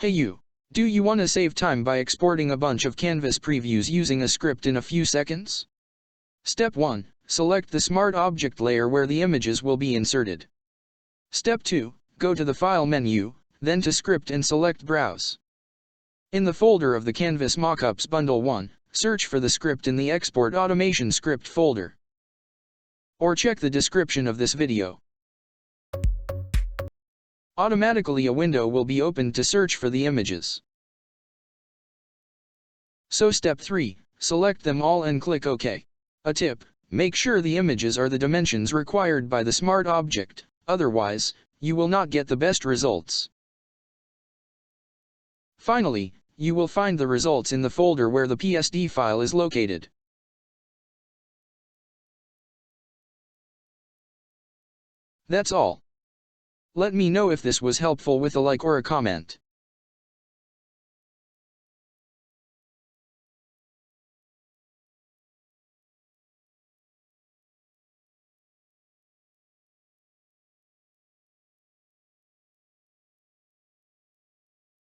Hey you! Do you want to save time by exporting a bunch of Canvas previews using a script in a few seconds? Step 1. Select the Smart Object layer where the images will be inserted. Step 2. Go to the File menu, then to Script and select Browse. In the folder of the Canvas Mockups Bundle 1, search for the script in the Export Automation Script folder. Or check the description of this video. Automatically a window will be opened to search for the images. So step 3, select them all and click OK. A tip, make sure the images are the dimensions required by the Smart Object, otherwise, you will not get the best results. Finally, you will find the results in the folder where the PSD file is located. That's all. Let me know if this was helpful with a like or a comment.